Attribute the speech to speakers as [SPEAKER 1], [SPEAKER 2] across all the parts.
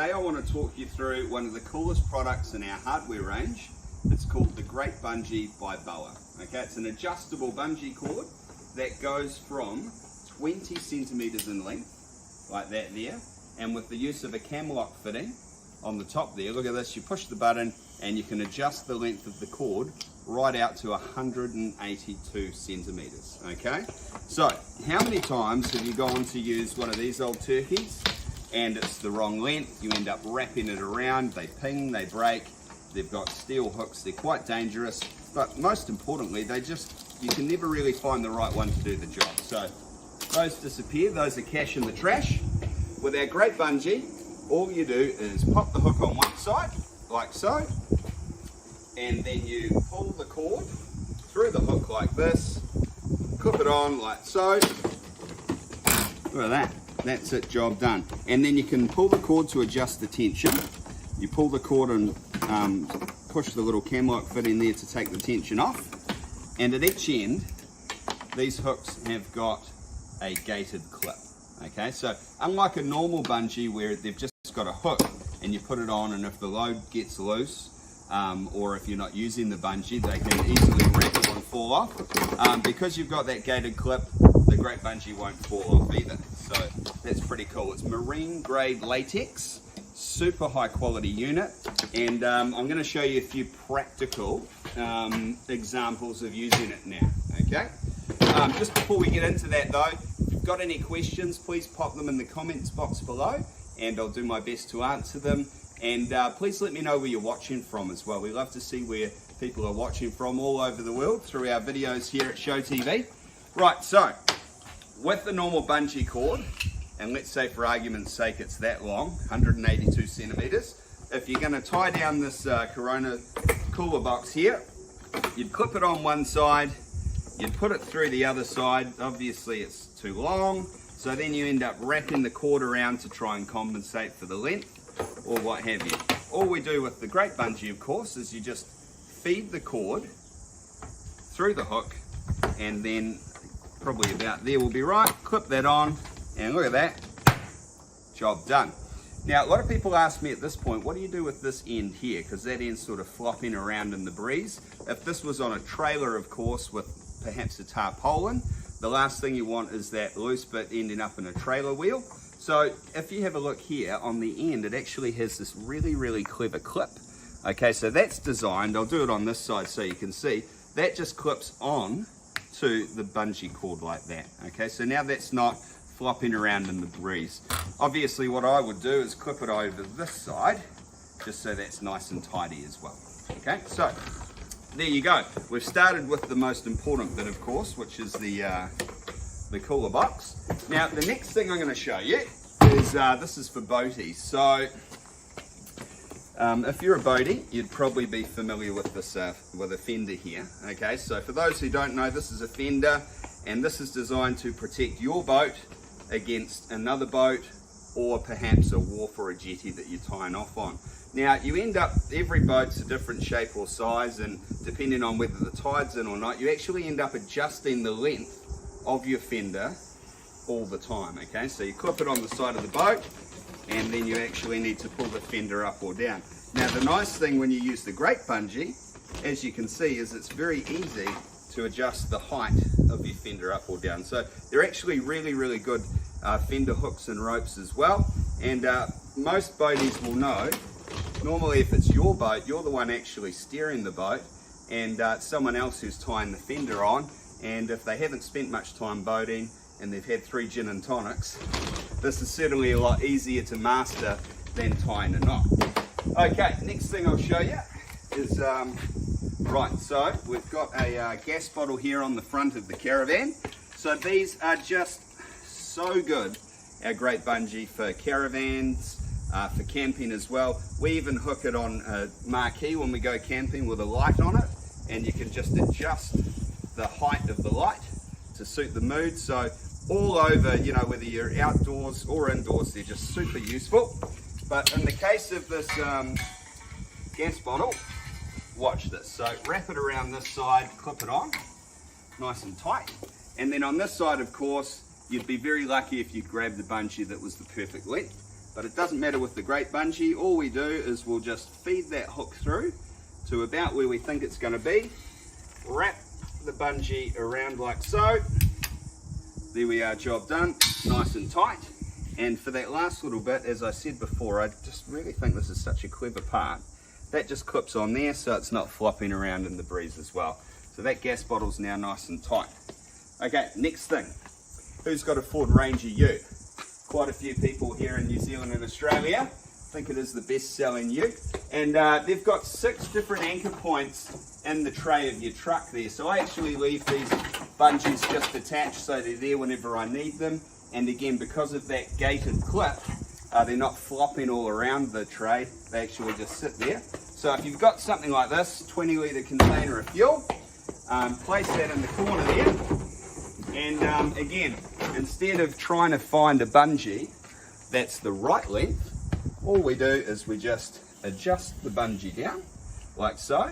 [SPEAKER 1] Today I want to talk you through one of the coolest products in our hardware range. It's called the Great Bungee by Boa. Okay, it's an adjustable bungee cord that goes from 20 centimeters in length, like that there, and with the use of a cam lock fitting on the top there, look at this, you push the button and you can adjust the length of the cord right out to 182 centimeters. Okay, so how many times have you gone to use one of these old turkeys and it's the wrong length? You end up wrapping it around, they ping, they break, they've got steel hooks, they're quite dangerous, but most importantly, you can never really find the right one to do the job. So those disappear, those are cash in the trash. With our Great Bungee, all you do is pop the hook on one side, like so, and then you pull the cord through the hook like this, clip it on like so. Look at that. That's it, job done. And then you can pull the cord to adjust the tension. You pull the cord and push the little cam lock fit in there to take the tension off. And at each end, these hooks have got a gated clip. Okay, so unlike a normal bungee where they've just got a hook and you put it on, and if the load gets loose, or if you're not using the bungee, they can easily rattle and fall off. Because you've got that gated clip, the Great Bungee won't fall off either. So that's pretty cool. It's marine grade latex, super high quality unit, and I'm going to show you a few practical examples of using it now. Okay, just before we get into that though, if you've got any questions, please pop them in the comments box below and I'll do my best to answer them. And please let me know where you're watching from as well. We love to see where people are watching from all over the world through our videos here at Show TV. Right, so with the normal bungee cord, and let's say for argument's sake it's that long, 182 centimeters, if you're going to tie down this Corona cooler box here, you'd clip it on one side, you'd put it through the other side. Obviously it's too long, so then you end up wrapping the cord around to try and compensate for the length or what have you. All we do with the Great Bungee, of course, is you just feed the cord through the hook, and then probably about there will be right, clip that on, and look at that, job done. Now a lot of people ask me at this point, what do you do with this end here, because that end's sort of flopping around in the breeze. If this was on a trailer, of course, with perhaps a tarpaulin, the last thing you want is that loose bit ending up in a trailer wheel. So if you have a look here on the end, it actually has this really clever clip. Okay, so that's designed, I'll do it on this side so you can see, that just clips on to the bungee cord like that. Okay, so now that's not flopping around in the breeze. Obviously what I would do is clip it over this side, just so that's nice and tidy as well. Okay, so there you go. We've started with the most important bit, of course, which is the cooler box. Now the next thing I'm going to show you is this is for boaties. So if you're a boatie, you'd probably be familiar with this with a fender here. Okay, so for those who don't know, this is a fender, and this is designed to protect your boat against another boat, or perhaps a wharf or a jetty that you're tying off on. Now you end up, every boat's a different shape or size, and depending on whether the tide's in or not, you actually end up adjusting the length of your fender all the time. Okay, so you clip it on the side of the boat, and then you actually need to pull the fender up or down. Now the nice thing when you use the Great Bungee, as you can see, is it's very easy to adjust the height of your fender up or down. So they're actually really good fender hooks and ropes as well. And most boaties will know, normally if it's your boat, you're the one actually steering the boat, and someone else who's tying the fender on. And if they haven't spent much time boating and they've had 3 gin and tonics, this is certainly a lot easier to master than tying a knot. Okay, next thing I'll show you is, right, so we've got a gas bottle here on the front of the caravan. So these are just so good, our Great Bungee, for caravans, for camping as well. We even hook it on a marquee when we go camping with a light on it, and you can just adjust the height of the light to suit the mood. So all over, you know, whether you're outdoors or indoors, they're just super useful. But in the case of this gas bottle, watch this. So wrap it around this side, clip it on, nice and tight. And then on this side, of course, you'd be very lucky if you grabbed the bungee that was the perfect length. but it doesn't matter with the Great Bungee. All we do is we'll just feed that hook through to about where we think it's going to be, wrap the bungee around like so. There we are, job done, nice and tight. And for that last little bit, as I said before, I just really think this is such a clever part. That just clips on there so it's not flopping around in the breeze as well. So that gas bottle's now nice and tight. Okay, next thing. Who's got a Ford Ranger ute? Quite a few people here in New Zealand and Australia. I think it is the best selling ute. And they've got 6 different anchor points in the tray of your truck there. So I actually leave these bungees just attached so they're there whenever I need them. And again, because of that gated clip, they're not flopping all around the tray. They actually just sit there. So if you've got something like this, 20 litre container of fuel, place that in the corner there. And again, instead of trying to find a bungee that's the right length, all we do is we just adjust the bungee down like so.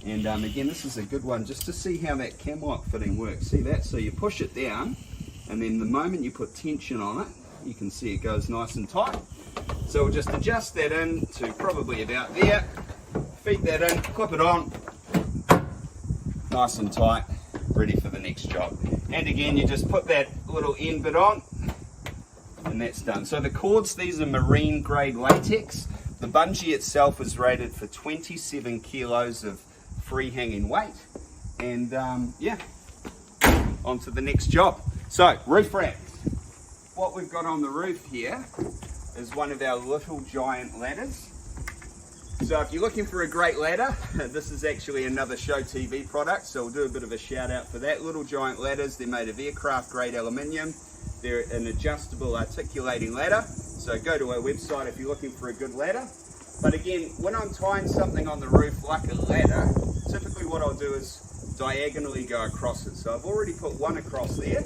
[SPEAKER 1] And again, this is a good one just to see how that cam lock fitting works. See that? So you push it down, and then the moment you put tension on it, you can see it goes nice and tight. So we'll just adjust that in to probably about there, feed that in, clip it on, nice and tight, ready for the next job. And again, you just put that little end bit on, and that's done. So the cords, these are marine grade latex. The bungee itself is rated for 27 kilos of free hanging weight. And yeah, on to the next job. So, roof rack. What we've got on the roof here is one of our little giant ladders. So if you're looking for a great ladder, this is actually another Show TV product, so we'll do a bit of a shout out for that. Little giant ladders, they're made of aircraft grade aluminium. They're an adjustable articulating ladder, so go to our website if you're looking for a good ladder. But again, when I'm tying something on the roof like a ladder, typically what I'll do is diagonally go across it. So I've already put one across there,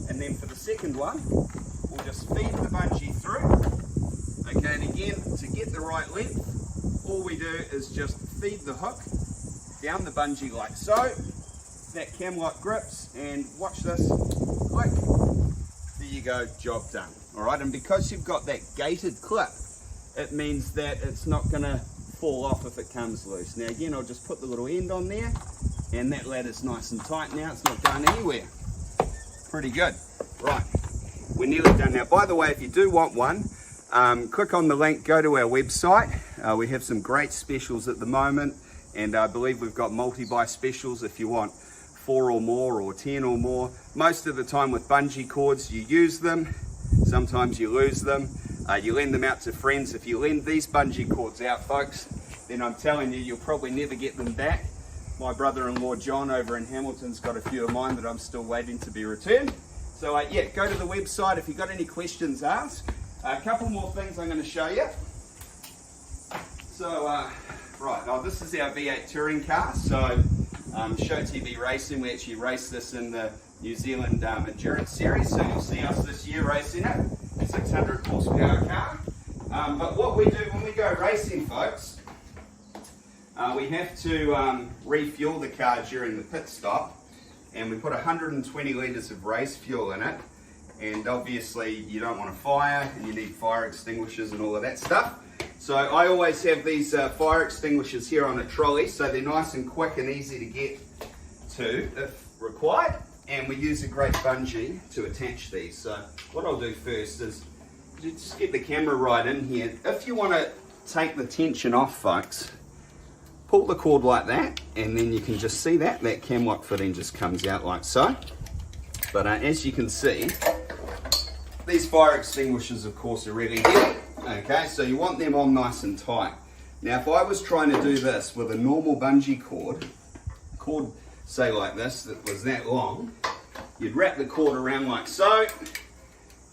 [SPEAKER 1] and then for the second one, we'll just feed the bungee through. Okay, and again, to get the right length, all we do is just feed the hook down the bungee like so. That cam lock grips, and watch this, click. There you go, job done. All right, and because you've got that gated clip, it means that it's not gonna fall off if it comes loose. Now again, I'll just put the little end on there, and that ladder's nice and tight now, it's not going anywhere. Pretty good. Right, we're nearly done now. By the way, if you do want one, click on the link, go to our website. We have some great specials at the moment, and I believe we've got multi-buy specials if you want 4 or more or 10 or more. Most of the time with bungee cords, you use them, sometimes you lose them. You lend them out to friends. If you lend these bungee cords out, folks, then I'm telling you, you'll probably never get them back. My brother-in-law John over in Hamilton's got a few of mine that I'm still waiting to be returned. So yeah, go to the website. If you've got any questions, ask. A couple more things I'm going to show you. So, right, now this is our V8 touring car. So, Show TV Racing, we actually race this in the New Zealand Endurance Series. So you'll see us this year racing it. 600 horsepower car. But what we do when we go racing, folks, we have to refuel the car during the pit stop. And we put 120 litres of race fuel in it. And obviously you don't want a fire, and you need fire extinguishers and all of that stuff. So I always have these fire extinguishers here on a trolley, so they're nice and quick and easy to get to if required. And we use a Great Bungee to attach these. So what I'll do first is just get the camera right in here. If you want to take the tension off, folks, pull the cord like that, and then you can just see that cam lock fitting just comes out like so. But as you can see, these fire extinguishers, of course, are really heavy. Okay, so you want them on nice and tight. Now, if I was trying to do this with a normal bungee cord, say like this, that was that long, you'd wrap the cord around like so,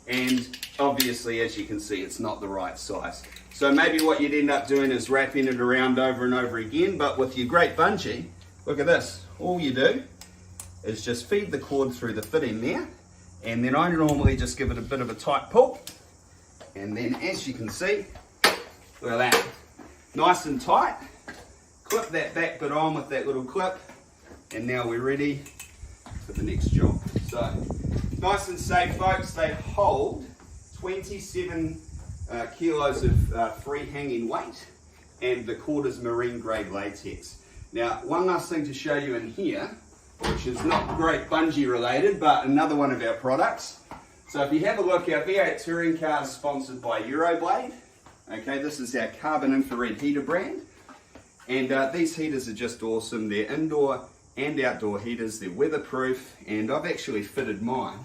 [SPEAKER 1] and obviously, as you can see, it's not the right size. So maybe what you'd end up doing is wrapping it around over and over again, but with your Great Bungee, look at this. All you do is just feed the cord through the fitting there, and then I normally just give it a bit of a tight pull, and then as you can see, look at that, nice and tight. Clip that back bit on with that little clip, and now we're ready for the next job. So nice and safe, folks. They hold 27 kilos of free hanging weight, and the cord is marine grade latex. Now, one last thing to show you in here, which is not Great Bungee related, but another one of our products. So if you have a look, our V8 touring car is sponsored by Euroblade. Okay, this is our carbon infrared heater brand. And these heaters are just awesome. They're indoor and outdoor heaters. They're weatherproof, and I've actually fitted mine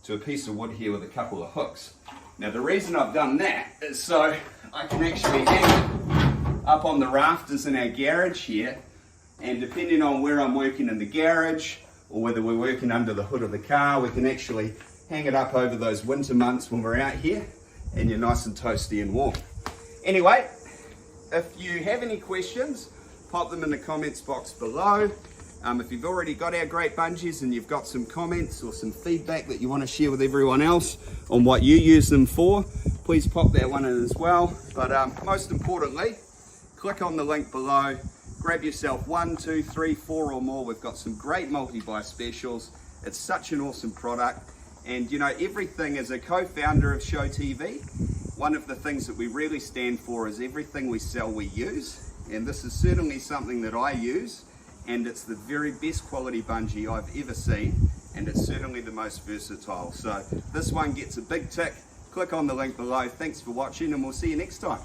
[SPEAKER 1] to a piece of wood here with a couple of hooks. Now the reason I've done that is so I can actually hang it up on the rafters in our garage here, and depending on where I'm working in the garage or whether we're working under the hood of the car, we can actually hang it up over those winter months when we're out here and you're nice and toasty and warm. Anyway, if you have any questions, pop them in the comments box below. If you've already got our Great Bungees and you've got some comments or some feedback that you want to share with everyone else on what you use them for, please pop that one in as well. But most importantly, click on the link below, grab yourself 1, 2, 3, 4 or more. We've got some great multi-buy specials. It's such an awesome product. And you know, everything, as a co-founder of Show TV, one of the things that we really stand for is everything we sell we use. And this is certainly something that I use, and it's the very best quality bungee I've ever seen, and it's certainly the most versatile. So this one gets a big tick. Click on the link below. Thanks for watching, and we'll see you next time.